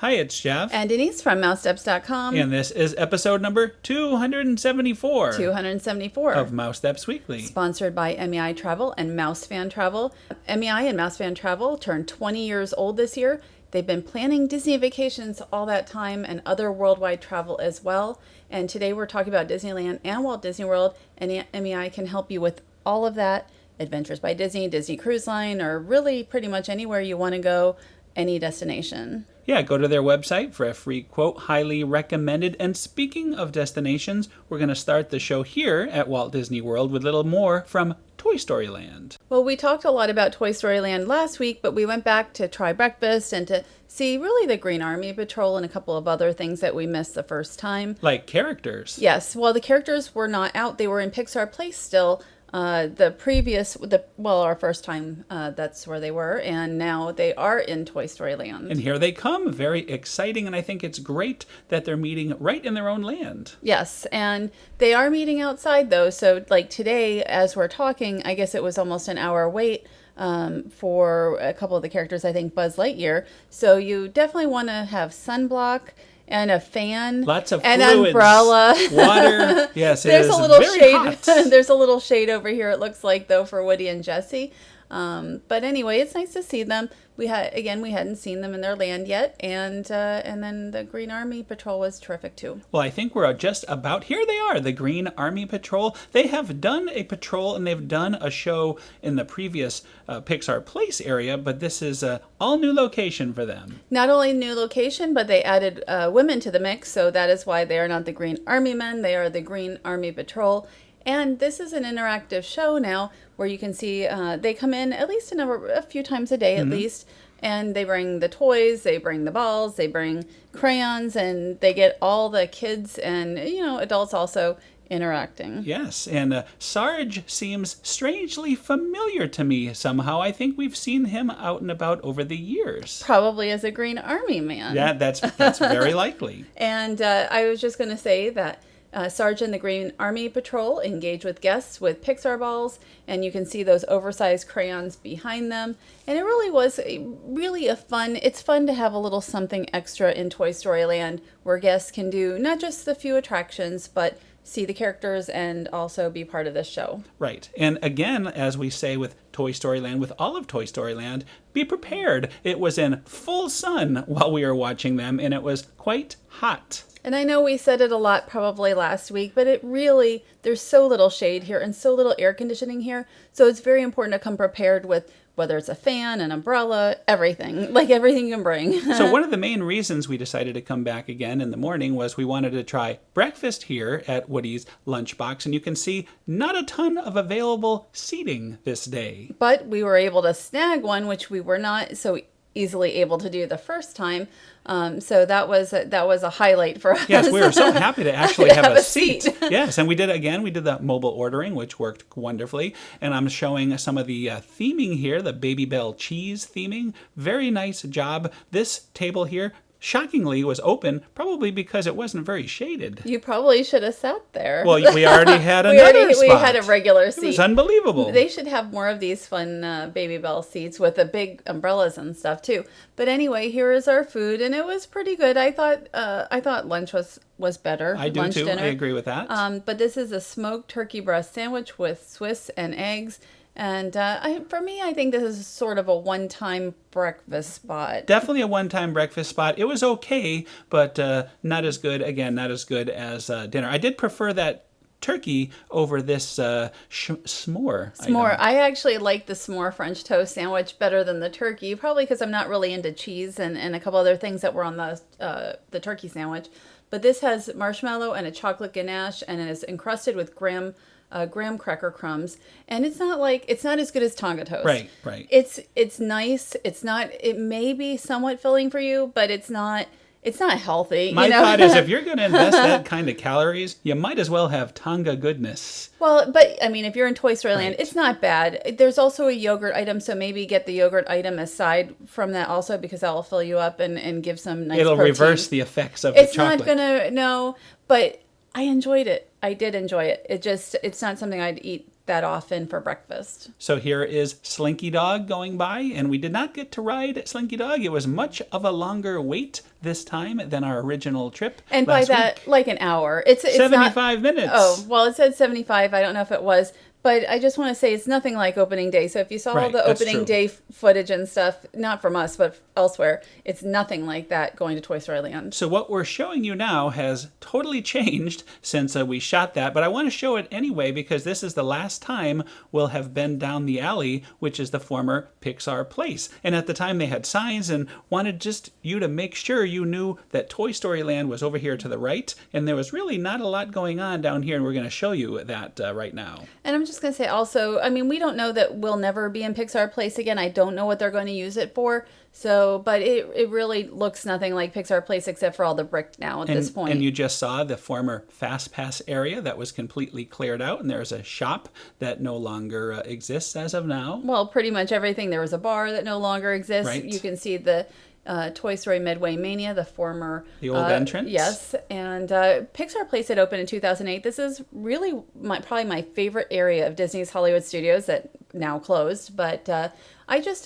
Hi, it's Jeff. And Denise from Mousesteps.com. And this is episode number 274. 274. Of Mousesteps Weekly. Sponsored by MEI Travel and Mouse Fan Travel. MEI and Mouse Fan Travel turned 20 years old this year. They've been planning Disney vacations all that time and other worldwide travel as well. And today we're talking about Disneyland and Walt Disney World. And MEI can help you with all of that. Adventures by Disney, Disney Cruise Line, or really pretty much anywhere you want to go, any destination. Yeah, go to their website for a free quote, highly recommended. And speaking of destinations, we're going to start the show here at Walt Disney World with a little more from Toy Story Land. Well, we talked a lot about Toy Story Land last week, but we went back to try breakfast and to see really the Green Army Patrol and a couple of other things that we missed the first time. Like characters. Yes, well, the characters were not out. They were in Pixar Place still. Our first time, that's where they were, and now they are in Toy Story Land. And here they come, very exciting, and I think it's great that they're meeting right in their own land. Yes, and they are meeting outside, though, so like today, as we're talking, I guess it was almost an hour wait for a couple of the characters, I think Buzz Lightyear, so you definitely want to have sunblock, and a fan, lots of an fluids, umbrella, water. Yes, there's it is a little very shade. hot. There's a little shade over here. It looks like though for Woody and Jessie. But anyway, it's nice to see them. We hadn't seen them in their land yet, and then the Green Army Patrol was terrific too. Well, I think we're just about here. They are the Green Army Patrol. They have done a patrol and they've done a show in the previous Pixar Place area, but this is a all new location for them. Not only new location, but they added women to the mix, so that is why they are not the Green Army Men. They are the Green Army Patrol. And this is an interactive show now where you can see they come in at least a few times a day at least. And they bring the toys, they bring the balls, they bring crayons, and they get all the kids and, adults also interacting. Yes, and Sarge seems strangely familiar to me somehow. I think we've seen him out and about over the years. Probably as a Green Army Man. Yeah, that's very likely. And I was just going to say that Sarge and the Green Army Patrol engage with guests with Pixar balls, and you can see those oversized crayons behind them. And it really was it's fun to have a little something extra in Toy Story Land where guests can do not just the few attractions, but see the characters and also be part of this show. Right. And again, as we say with Toy Story Land, with all of Toy Story Land, be prepared. It was in full sun while we were watching them, and it was quite hot. And I know we said it a lot probably last week, but there's so little shade here and so little air conditioning here. So it's very important to come prepared with whether it's a fan, an umbrella, everything you can bring. So one of the main reasons we decided to come back again in the morning was we wanted to try breakfast here at Woody's Lunchbox. And you can see not a ton of available seating this day. But we were able to snag one, which we were not so easily able to do the first time. So that was a highlight for us. Yes, we were so happy to actually have a seat. Yes, and we did the mobile ordering, which worked wonderfully. And I'm showing some of the theming here, the Baby Bell cheese theming. Very nice job. This table here, shockingly, was open, probably because it wasn't very shaded. You probably should have sat there. Well, we already had another spot. We had a regular seat. It was unbelievable. They should have more of these fun Baby Bell seats with the big umbrellas and stuff too. But anyway, here is our food, and it was pretty good. I thought lunch was better. I do lunch, too. Dinner. I agree with that. But this is a smoked turkey breast sandwich with Swiss and eggs. And for me, I think this is sort of a one-time breakfast spot. Definitely a one-time breakfast spot. It was okay, but not as good as dinner. I did prefer that turkey over this s'more. S'more. I actually like the s'more French toast sandwich better than the turkey, probably because I'm not really into cheese and a couple other things that were on the turkey sandwich. But this has marshmallow and a chocolate ganache, and it is encrusted with graham cracker crumbs, and it's not as good as Tonga toast. Right. It's nice. It may be somewhat filling for you, but it's not healthy. My thought is if you're going to invest that kind of calories, you might as well have Tonga goodness. Well, but I mean, if you're in Toy Story Land, it's not bad. There's also a yogurt item, so maybe get the yogurt item aside from that also, because that will fill you up and give some nice It'll protein. Reverse the effects of the chocolate. It's not but I enjoyed it. I did enjoy it. It's not something I'd eat that often for breakfast. So here is Slinky Dog going by, and we did not get to ride Slinky Dog. It was much of a longer wait this time than our original trip. And by that, week. like an hour. It's 75 minutes. Oh, well, it said 75. I don't know if it was. But I just want to say it's nothing like opening day. So if you saw all the opening day footage and stuff, not from us, but elsewhere, it's nothing like that going to Toy Story Land. So what we're showing you now has totally changed since we shot that. But I want to show it anyway because this is the last time we'll have been down the alley, which is the former Pixar Place. And at the time they had signs and wanted just you to make sure you knew that Toy Story Land was over here to the right. And there was really not a lot going on down here. And we're going to show you that right now. And I'm just going to say also, I mean, we don't know that we'll never be in Pixar Place again. I don't know what they're going to use it for. So, but it really looks nothing like Pixar Place except for all the brick now at this point. And you just saw the former Fast Pass area that was completely cleared out. And there's a shop that no longer exists as of now. Well, pretty much everything. There was a bar that no longer exists. Right. You can see the Toy Story Midway Mania, the former... The old entrance? Yes. And Pixar Place had opened in 2008. This is really probably my favorite area of Disney's Hollywood Studios that now closed. But I just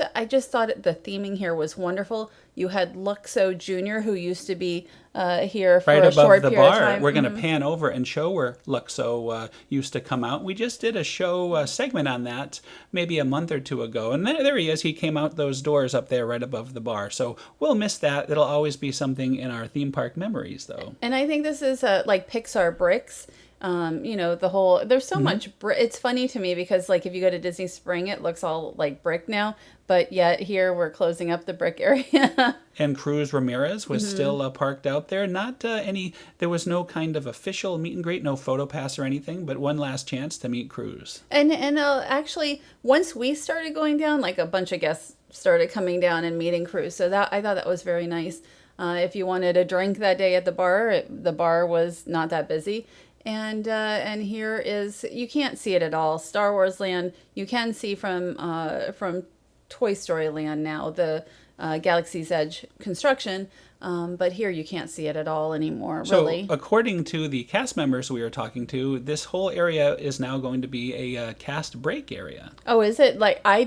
thought the theming here was wonderful. You had Luxo Jr., who used to be here for a short period of time. We're going to pan over and show where Luxo used to come out. We just did a show segment on that maybe a month or two ago. And there he is. He came out those doors up there right above the bar. So we'll miss that. It'll always be something in our theme park memories, though. And I think this is like Pixar bricks. You know, the whole, there's so much, it's funny to me because like if you go to Disney Spring, it looks all like brick now, but yet here we're closing up the brick area. And Cruz Ramirez was still parked out there. Not there was no kind of official meet and greet, no photo pass or anything, but one last chance to meet Cruz. And actually, once we started going down, like a bunch of guests started coming down and meeting Cruz. So I thought that was very nice. If you wanted a drink that day at the bar was not that busy. And here is, you can't see it at all. Star Wars Land, you can see from Toy Story Land now, the Galaxy's Edge construction. But here you can't see it at all anymore, really. So according to the cast members we were talking to, this whole area is now going to be a cast break area. Oh, is it? Like, I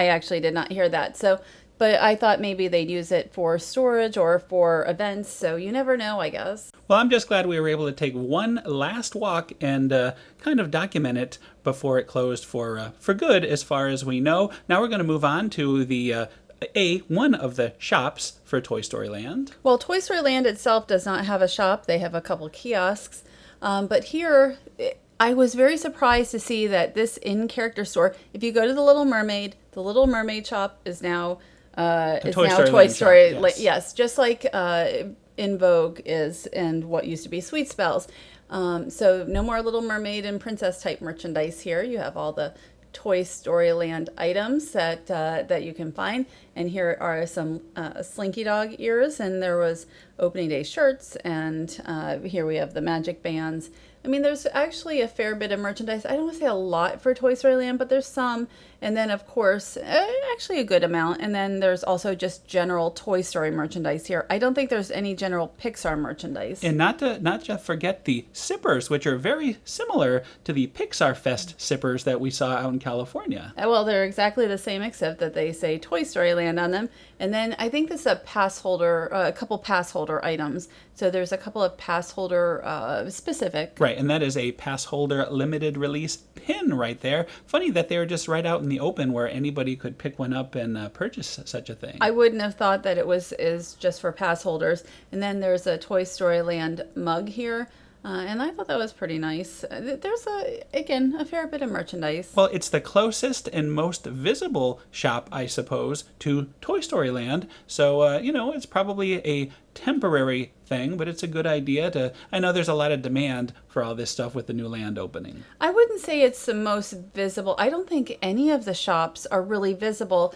actually did not hear that. So, but I thought maybe they'd use it for storage or for events. So you never know, I guess. Well, I'm just glad we were able to take one last walk and kind of document it before it closed for good, as far as we know. Now we're going to move on to the one of the shops for Toy Story Land. Well, Toy Story Land itself does not have a shop. They have a couple kiosks. But here, I was very surprised to see that this in-character store, if you go to the Little Mermaid shop is now Toy Story. Yes, just like In Vogue is and what used to be Sweet Spells. So no more Little Mermaid and Princess type merchandise here. You have all the Toy Story Land items that you can find. And here are some Slinky Dog ears, and there was opening day shirts, and here we have the magic bands. I mean, there's actually a fair bit of merchandise. I don't want to say a lot for Toy Story Land, but there's some. And then, of course, actually a good amount. And then there's also just general Toy Story merchandise here. I don't think there's any general Pixar merchandise. And not to forget the sippers, which are very similar to the Pixar Fest sippers that we saw out in California. Well, they're exactly the same, except that they say Toy Story Land on them. And then I think this is a couple pass holder items. So there's a couple of pass holder specific. Right, and that is a pass holder limited release pin right there. Funny that they were just right out in the open where anybody could pick one up and purchase such a thing. I wouldn't have thought that it is just for pass holders. And then there's a Toy Story Land mug here. And I thought that was pretty nice. There's, a fair bit of merchandise. Well, it's the closest and most visible shop, I suppose, to Toy Story Land. So, it's probably a temporary thing, but it's a good idea I know there's a lot of demand for all this stuff with the new land opening. I wouldn't say it's the most visible. I don't think any of the shops are really visible.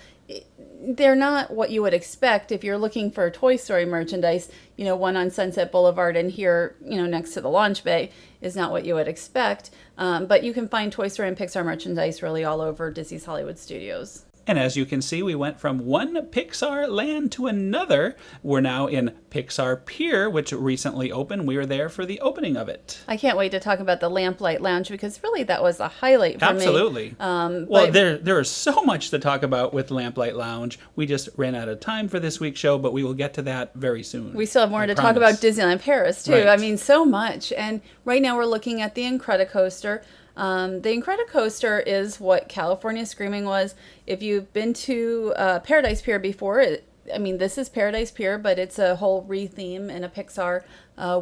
They're not what you would expect if you're looking for Toy Story merchandise. One on Sunset Boulevard and here, next to the launch bay is not what you would expect. But you can find Toy Story and Pixar merchandise really all over Disney's Hollywood Studios. And as you can see, we went from one Pixar land to another. We're now in Pixar Pier, which recently opened. We were there for the opening of it. I can't wait to talk about the Lamplight Lounge because really that was a highlight for Absolutely. me. Well, there is so much to talk about with Lamplight Lounge. We just ran out of time for this week's show, but we will get to that very soon. We still have more to talk about Disneyland Paris, too. Right. I mean, so much. And right now we're looking at the Incredicoaster. The Incredicoaster is what California Screaming was. If you've been to Paradise Pier before, this is Paradise Pier, but it's a whole re-theme in a Pixar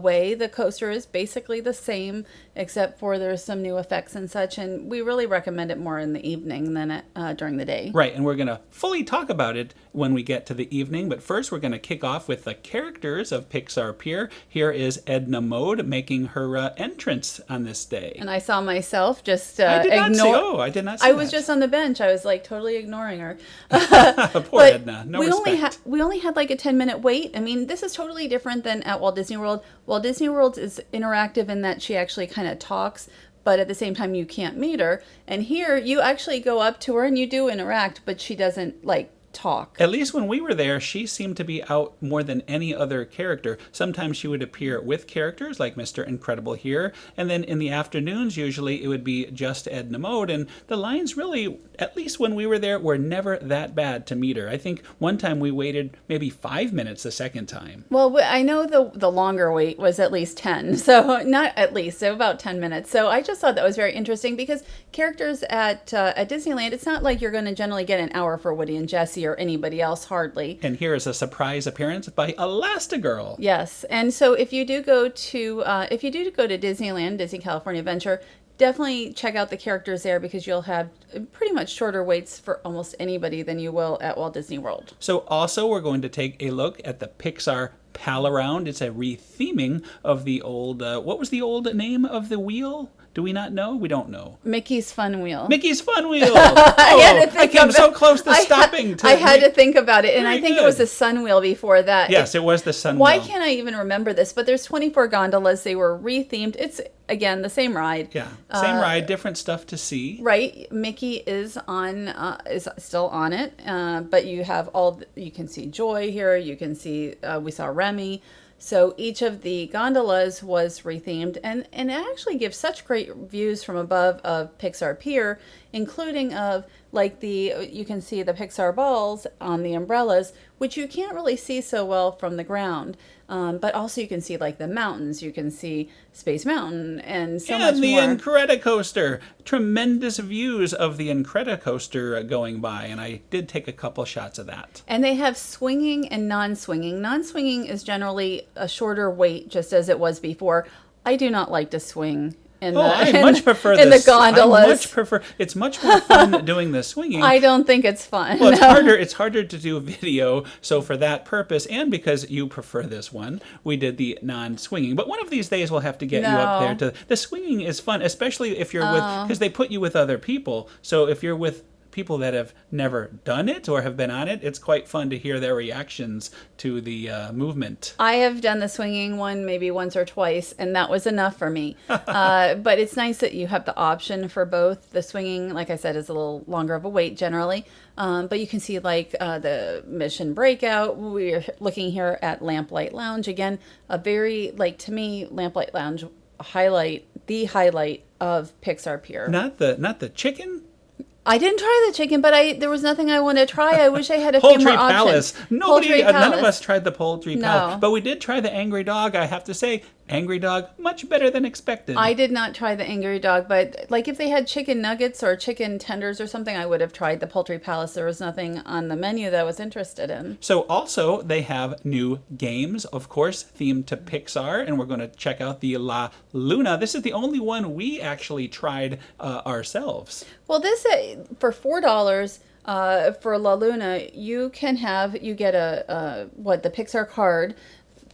way. The coaster is basically the same, except for there's some new effects and such, and we really recommend it more in the evening than during the day. Right, and we're going to fully talk about it when we get to the evening, but first we're going to kick off with the characters of Pixar Pier. Here is Edna Mode making her entrance on this day. And I saw myself just I did not see I was just on the bench. I was like totally ignoring her. Poor Edna. No respect. We only had like a 10-minute wait. I mean, this is totally different than at Walt Disney World. Walt Disney World is interactive in that she actually kind of talks, but at the same time you can't meet her. And here you actually go up to her and you do interact, but she doesn't like talk. At least when we were there, she seemed to be out more than any other character. Sometimes she would appear with characters like Mr. Incredible here, and then in the afternoons usually it would be just Edna Mode, and the lines really, at least when we were there, were never that bad to meet her. I think one time we waited maybe 5 minutes the second time. Well, I know the longer wait was at least 10, so not at least, so about 10 minutes. So I just thought that was very interesting because characters at Disneyland, it's not like you're going to generally get an hour for Woody and Jessie or anybody else, hardly. And here is a surprise appearance by Elastigirl. Yes, and so if you do go to Disneyland, Disney California Adventure, definitely check out the characters there because you'll have pretty much shorter waits for almost anybody than you will at Walt Disney World. So also we're going to take a look at the Pixar Pal Around. It's a re-theming of the old, what was the old name of the wheel? Do we not know? We don't know. Mickey's Fun Wheel. Mickey's Fun Wheel. I came so close to stopping. I had to think about it, and I think it was the Sun Wheel before that. Yes, it was the Sun Wheel. Why can't I even remember this? But there's 24 gondolas. They were re-themed. It's, again, the same ride. Yeah, same ride, different stuff to see. Right. Mickey is still on it, but you have you can see Joy here. You can see, we saw Remy. So each of the gondolas was rethemed, and it actually gives such great views from above of Pixar Pier, including of like you can see the Pixar balls on the umbrellas, which you can't really see so well from the ground. But also you can see like the mountains, you can see Space Mountain and so much more. And the Incredicoaster. Tremendous views of the Incredicoaster going by, and I did take a couple shots of that. And they have swinging and non-swinging. Non-swinging is generally a shorter wait, just as it was before. I do not like to swing I much prefer the gondolas. It's much more fun doing the swinging. I don't think it's fun. Well, it's harder to do video, so for that purpose, and because you prefer this one, we did the non-swinging. But one of these days we'll have to get you up there. The swinging is fun, especially if you're because they put you with other people. So if you're with people that have never done it or have been on it, it's quite fun to hear their reactions to the movement. I have done the swinging one maybe once or twice, and that was enough for me. But it's nice that you have the option for both. The swinging, like I said, is a little longer of a wait generally, but you can see like the Mission Breakout. We're looking here at Lamplight Lounge. Again, a very, like to me, Lamplight Lounge the highlight of Pixar Pier. Not the chicken? I didn't try the chicken, but there was nothing I wanted to try. I wish I had a few more options. Poultry Palace. None of us tried the Poultry Palace, but we did try the Angry Dog. I have to say, Angry Dog, much better than expected. I did not try the Angry Dog, but like if they had chicken nuggets or chicken tenders or something, I would have tried the Poultry Palace. There was nothing on the menu that I was interested in. So also they have new games, of course, themed to Pixar, and we're going to check out the La Luna. This is the only one we actually tried ourselves. Well, this for $4 for La Luna, you get the Pixar card.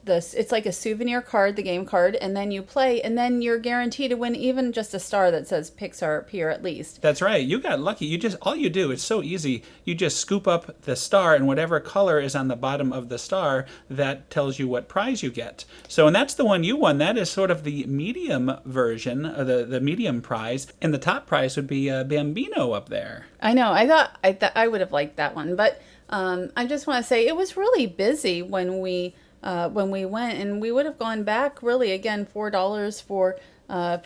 it's like a souvenir card, the game card, and then you play, and then you're guaranteed to win even just a star that says Pixar Pier at least. That's right. You got lucky. All you do, it's so easy. You just scoop up the star, and whatever color is on the bottom of the star, that tells you what prize you get. So, and that's the one you won. That is sort of the medium version, the medium prize, and the top prize would be Bambino up there. I know. I thought I would have liked that one, but I just want to say it was really busy when we went, and we would have gone back really again $4 for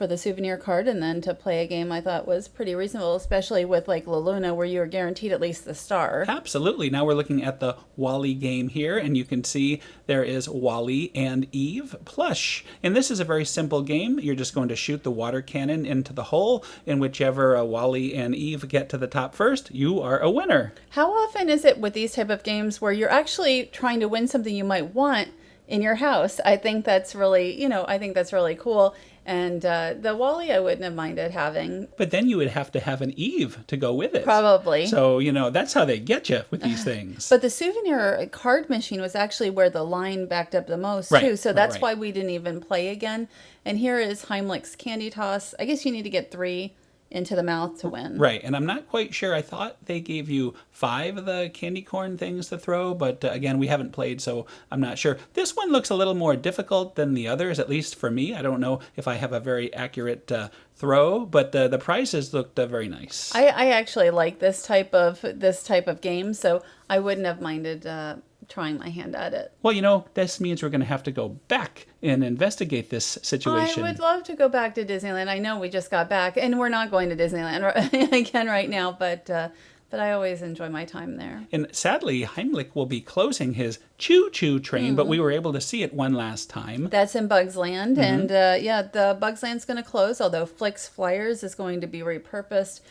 the souvenir card, and then to play a game I thought was pretty reasonable, especially with like La Luna where you were guaranteed at least the star. Absolutely. Now we're looking at the WALL-E game here, and you can see there is WALL-E and Eve plush. And this is a very simple game. You're just going to shoot the water cannon into the hole, and whichever WALL-E and Eve get to the top first, you are a winner. How often is it with these type of games where you're actually trying to win something you might want in your house? I think that's really, I think that's really cool. And the WALL-E I wouldn't have minded having. But then you would have to have an Eve to go with it. Probably. So, that's how they get you with these things. But the souvenir card machine was actually where the line backed up the most, too. So that's why we didn't even play again. And here is Heimlich's Candy Toss. I guess you need to get 3 into the mouth to win. Right, and I'm not quite sure. I thought they gave you 5 of the candy corn things to throw, but again, we haven't played, so I'm not sure. This one looks a little more difficult than the others, at least for me. I don't know if I have a very accurate throw, but the prizes looked very nice. I actually like this type of game, so I wouldn't have minded trying my hand at it. Well, this means we're going to have to go back and investigate this situation. I would love to go back to Disneyland. I know we just got back, and we're not going to Disneyland again right now, but I always enjoy my time there. And sadly, Heimlich will be closing his choo-choo train, but we were able to see it one last time. That's in Bugs Land, and the Bugs Land's going to close, although Flicks Flyers is going to be repurposed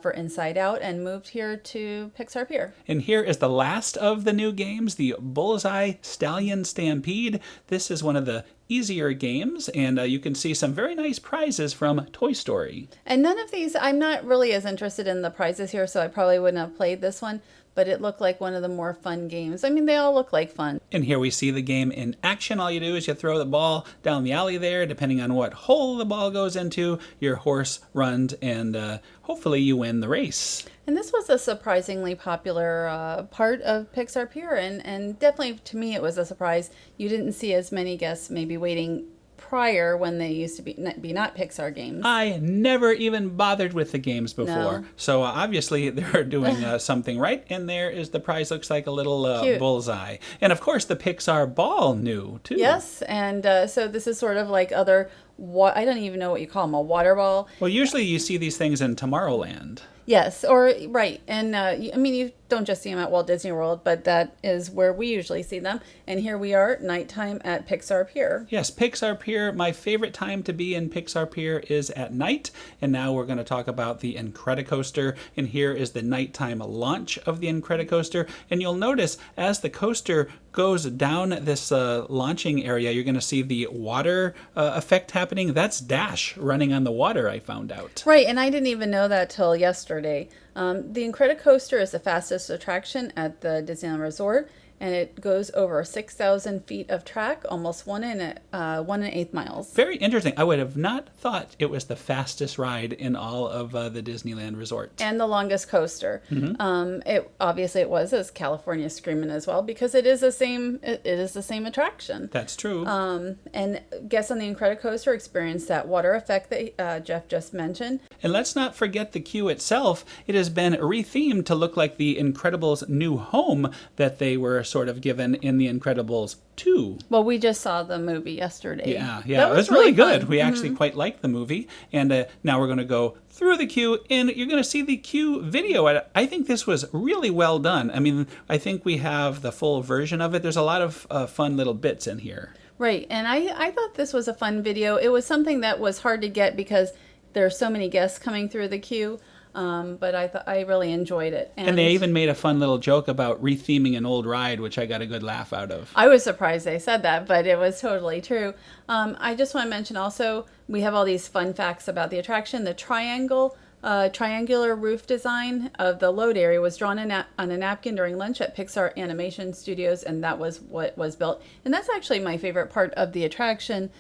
for Inside Out and moved here to Pixar Pier. And here is the last of the new games, the Bullseye Stallion Stampede. This is one of the easier games, and you can see some very nice prizes from Toy Story. And none of these, I'm not really as interested in the prizes here, so I probably wouldn't have played this one, but it looked like one of the more fun games. I mean, they all look like fun. And here we see the game in action. All you do is you throw the ball down the alley there. Depending on what hole the ball goes into, your horse runs, and hopefully you win the race. And this was a surprisingly popular part of Pixar Pier, and definitely to me it was a surprise. You didn't see as many guests maybe waiting prior when they used to be not Pixar games. I never even bothered with the games before. No. So obviously they're doing something right. And there is the prize, looks like a little bullseye. And of course the Pixar ball new too. Yes, and so this is sort of like other, I don't even know what you call them, a water ball. Well, usually you see these things in Tomorrowland. Yes, or right. And I mean, you don't just see them at Walt Disney World, but that is where we usually see them. And here we are at nighttime at Pixar Pier. Yes, Pixar Pier. My favorite time to be in Pixar Pier is at night. And now we're going to talk about the Incredicoaster. And here is the nighttime launch of the Incredicoaster. And you'll notice as the coaster goes down this launching area, you're going to see the water effect happening. That's Dash running on the water, I found out. Right, and I didn't even know that till yesterday. The Incredicoaster is the fastest attraction at the Disneyland Resort, and it goes over 6,000 feet of track, almost 1.8 miles. Very interesting. I would have not thought it was the fastest ride in all of the Disneyland Resort. And the longest coaster. Mm-hmm. It obviously it was as California Screamin' as well, because it is the same. It is the same attraction. That's true. And guests on the Incredicoaster experience that water effect that Jeff just mentioned. And let's not forget the queue itself. It has been rethemed to look like the Incredibles' new home that they were sort of given in the Incredibles 2. Well, we just saw the movie yesterday. Yeah, it was really good. We actually quite liked the movie. And now we're going to go through the queue, and you're going to see the queue video. I think this was really well done. I mean, I think we have the full version of it. There's a lot of fun little bits in here. Right, and I thought this was a fun video. It was something that was hard to get because there are so many guests coming through the queue. But I really enjoyed it. And they even made a fun little joke about retheming an old ride, which I got a good laugh out of. I was surprised they said that, but it was totally true. I just want to mention also, we have all these fun facts about the attraction. The triangle triangular roof design of the load area was drawn on a napkin during lunch at Pixar Animation Studios, and that was what was built. And that's actually my favorite part of the attraction,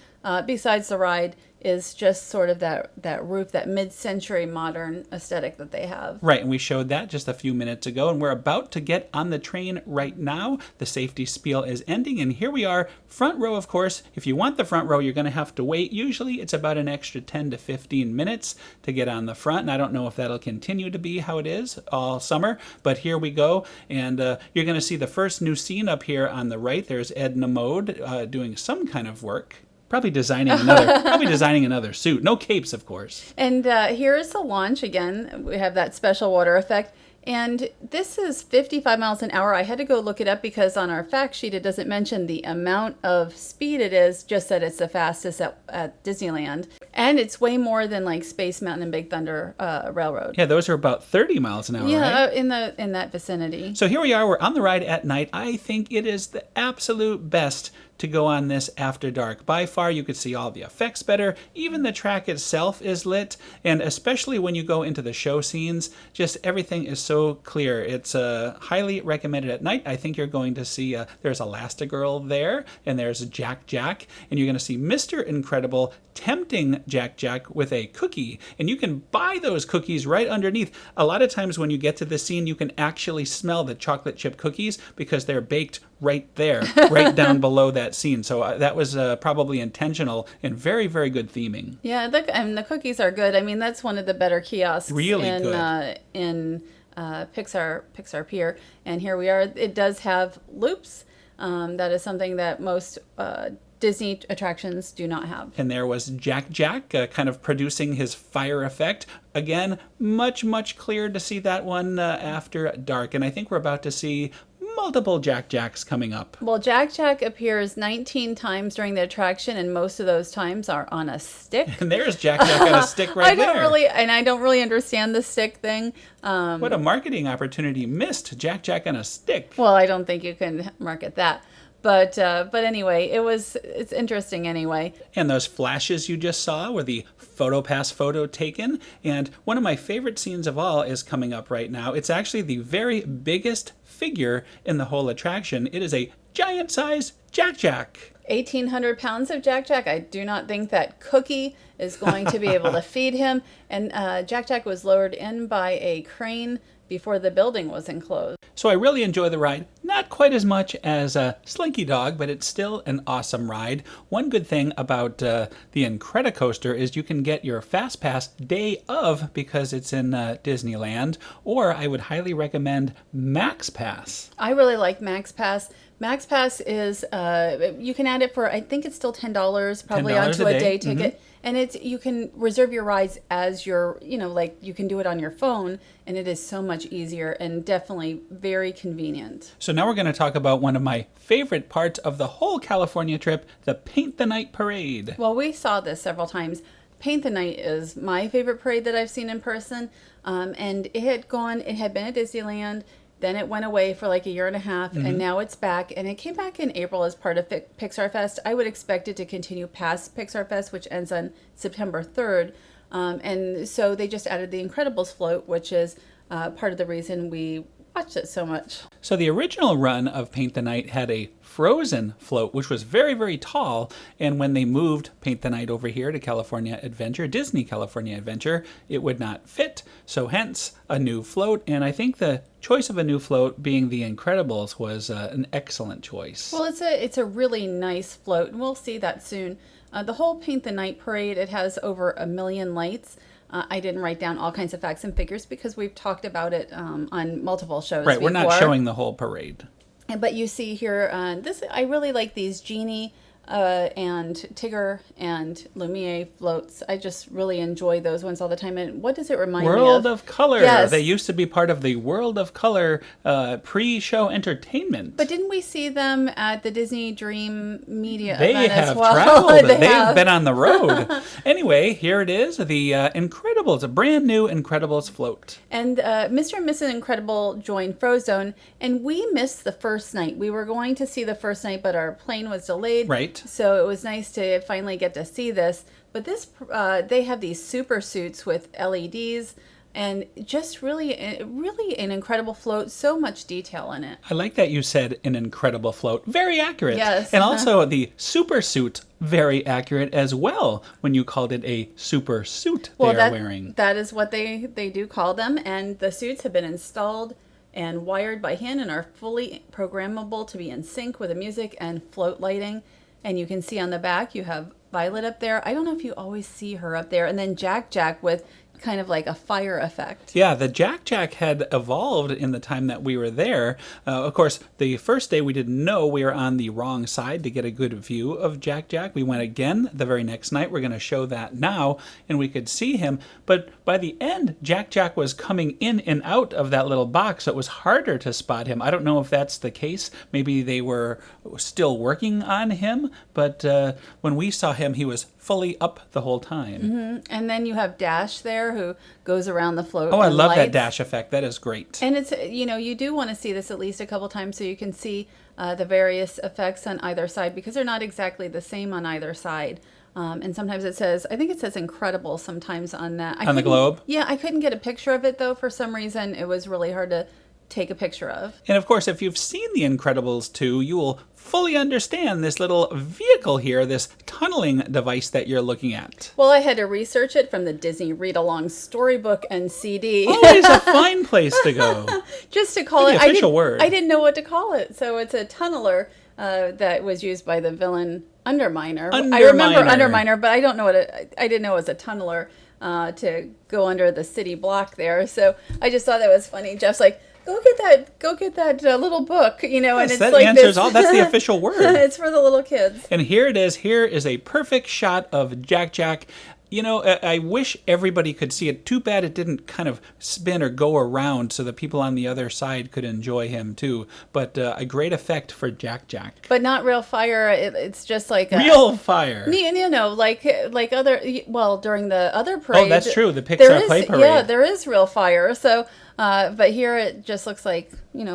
besides the ride, is just sort of that roof, that mid-century modern aesthetic that they have. Right, and we showed that just a few minutes ago, and we're about to get on the train right now. The safety spiel is ending, and here we are, front row, of course. If you want the front row, you're going to have to wait. Usually it's about an extra 10 to 15 minutes to get on the front, and I don't know if that'll continue to be how it is all summer, but here we go, and you're going to see the first new scene up here on the right. There's Edna Mode doing some kind of work. Probably designing another suit. No capes, of course. And here is the launch again. We have that special water effect. And this is 55 miles an hour. I had to go look it up because on our fact sheet it doesn't mention the amount of speed it is, just that it's the fastest at Disneyland. And it's way more than like Space Mountain and Big Thunder Railroad. Yeah, those are about 30 miles an hour, yeah, right? in that vicinity. So here we are. We're on the ride at night. I think it is the absolute best to go on this after dark. By far, you could see all the effects better. Even the track itself is lit, and especially when you go into the show scenes, just everything is so clear. It's highly recommended at night. I think you're going to see there's Elastigirl there, and there's Jack Jack, and you're going to see Mr. Incredible tempting Jack Jack with a cookie, and you can buy those cookies right underneath. A lot of times when you get to the scene, you can actually smell the chocolate chip cookies because they're baked right there, right down below that scene. So that was probably intentional and very, very good theming. Yeah, the cookies are good. I mean, that's one of the better kiosks Really good. In Pixar Pier. And here we are. It does have loops. That is something that most Disney attractions do not have. And there was Jack Jack kind of producing his fire effect. Again, much, much clearer to see that one after dark. And I think we're about to see multiple Jack Jacks coming up. Well, Jack Jack appears 19 times during the attraction, and most of those times are on a stick. And there's Jack Jack on a stick right there. I don't really understand the stick thing. What a marketing opportunity missed. Jack Jack on a stick. Well, I don't think you can market that. But anyway, it's interesting anyway. And those flashes you just saw were the PhotoPass photo taken. And one of my favorite scenes of all is coming up right now. It's actually the very biggest figure in the whole attraction. It is a giant size Jack Jack. 1,800 pounds of Jack Jack. I do not think that Cookie is going to be able to feed him. And Jack Jack was lowered in by a crane before the building was enclosed. So I really enjoy the ride. Not quite as much as Slinky Dog, but it's still an awesome ride. One good thing about the Incredicoaster is you can get your Fast Pass day of because it's in Disneyland, or I would highly recommend Max Pass. I really like Max Pass. Max Pass is, you can add it for, I think it's still $10 probably $10 onto a day ticket. Mm-hmm. And you can reserve your rides as your, like you can do it on your phone, and it is so much easier and definitely very convenient. So now we're going to talk about one of my favorite parts of the whole California trip, the Paint the Night Parade. Well, we saw this several times. Paint the Night is my favorite parade that I've seen in person. And it had been at Disneyland. Then it went away for like a year and a half, and now it's back. And it came back in April as part of Pixar Fest. I would expect it to continue past Pixar Fest, which ends on September 3rd. And so they just added the Incredibles float, which is part of the reason we watched it so much. So the original run of Paint the Night had a Frozen float, which was very, very tall. And when they moved Paint the Night over here to Disney California Adventure, it would not fit. So hence a new float. And I think the choice of a new float being the Incredibles was an excellent choice. Well, it's a really nice float, and we'll see that soon. The whole Paint the Night parade, it has over 1 million lights. I didn't write down all kinds of facts and figures because we've talked about it on multiple shows Right, before. we're not showing the whole parade. But you see here, I really like these Genie and Tigger and Lumiere floats. I just really enjoy those ones all the time. And what does it remind me of? World of Color. Yes. They used to be part of the World of Color pre-show entertainment. But didn't we see them at the Disney Dream Media They event have as well? traveled. They've have. been on the road. Anyway, here it is, the Incredibles, a brand new Incredibles float. And Mr. and Mrs. Incredible joined Frozone, and we missed the first night. We were going to see the first night, but our plane was delayed. Right. So it was nice to finally get to see this. But this, they have these super suits with LEDs. And just really an incredible float. So much detail in it. I like that you said an incredible float. Very accurate. Yes. And also the super suit, very accurate as well when you called it a super suit they are wearing. That is what they do call them. And the suits have been installed and wired by hand and are fully programmable to be in sync with the music and float lighting. And you can see on the back you have Violet up there. I don't know if you always see her up there. And then Jack with kind of like a fire effect. Yeah, the Jack had evolved in the time that we were there. Of course, the first day we didn't know we were on the wrong side to get a good view of Jack. We went again the very next night. We're going to show that now, and we could see him. But by the end, Jack was coming in and out of that little box, so it was harder to spot him. I don't know if that's the case. Maybe they were still working on him, but when we saw him, he was fully up the whole time. Mm-hmm. And then you have Dash there who goes around the float. Oh, I love lights. that Dash effect. That is great. And it's, you do want to see this at least a couple times so you can see the various effects on either side because they're not exactly the same on either side. And sometimes it says, I think it says incredible sometimes on that. On the globe? Yeah, I couldn't get a picture of it though. For some reason, it was really hard to take a picture of. And of course, if you've seen The Incredibles 2, you will fully understand this little vehicle here, this tunneling device that you're looking at. Well, I had to research it from the Disney read-along storybook and CD. Always a fine place to go. Just to call the it, official word. I didn't know what to call it. So it's a tunneler that was used by the villain Underminer. I remember Underminer, but I don't know I didn't know it was a tunneler to go under the city block there. So I just thought that was funny. Jeff's like, Go get that little book, and yes, it's that like answers this. all. That's the official word. It's for the little kids. And here it is. Here is a perfect shot of Jack. I wish everybody could see it. Too bad it didn't kind of spin or go around so the people on the other side could enjoy him too. But a great effect for Jack. But not real fire. It's just like real fire. Like other. Well, during the other parade. Oh, that's true. The Pixar Play parade. Yeah, there is real fire. So, but here it just looks like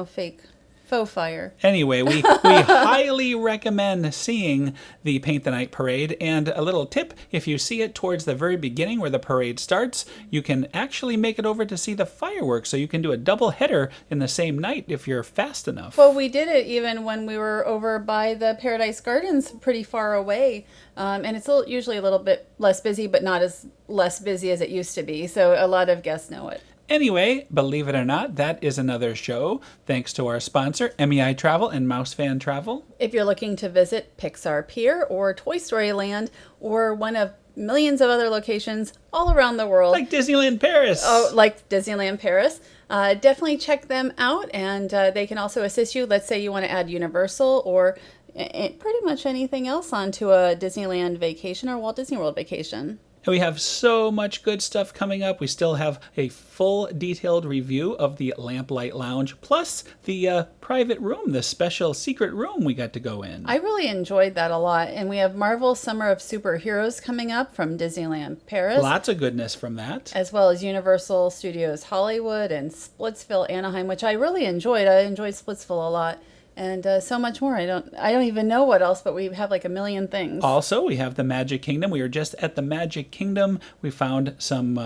fake. Faux fire. Anyway, we highly recommend seeing the Paint the Night parade. And a little tip, if you see it towards the very beginning where the parade starts, you can actually make it over to see the fireworks. So you can do a double header in the same night if you're fast enough. Well, we did it even when we were over by the Paradise Gardens pretty far away. And it's usually a little bit less busy, but not as less busy as it used to be. So a lot of guests know it. Anyway, believe it or not, that is another show. Thanks to our sponsor, MEI Travel and Mouse Fan Travel. If you're looking to visit Pixar Pier or Toy Story Land or one of millions of other locations all around the world. Like Disneyland Paris. Oh, like Disneyland Paris. Definitely check them out, and they can also assist you. Let's say you want to add Universal or pretty much anything else onto a Disneyland vacation or Walt Disney World vacation. And we have so much good stuff coming up. We still have a full detailed review of the Lamplight Lounge, plus the private room, the special secret room we got to go in. I really enjoyed that a lot. And we have Marvel Summer of Superheroes coming up from Disneyland Paris. Lots of goodness from that. As well as Universal Studios Hollywood and Splitsville Anaheim, which I really enjoyed. I enjoyed Splitsville a lot. And so much more. I don't even know what else, but we have like a million things. Also, we have the Magic Kingdom. We were just at the Magic Kingdom. We found some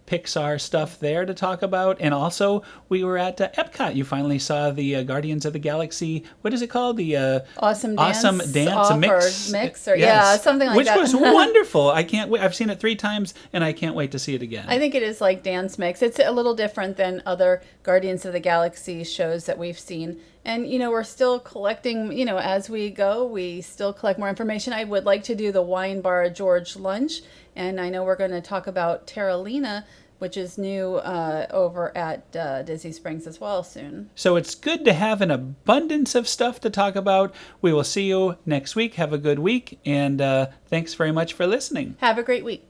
Pixar stuff there to talk about. And also, we were at Epcot. You finally saw the Guardians of the Galaxy. What is it called? The Awesome Dance Mix? Or, yes. Yeah, something like Which that. Which was wonderful. I can't wait. I've seen it 3 times, and I can't wait to see it again. I think it is like Dance Mix. It's a little different than other Guardians of the Galaxy shows that we've seen. And, we're still collecting, as we go, we still collect more information. I would like to do the Wine Bar George lunch. And I know we're going to talk about Terralina, which is new over at Disney Springs as well soon. So it's good to have an abundance of stuff to talk about. We will see you next week. Have a good week. And thanks very much for listening. Have a great week.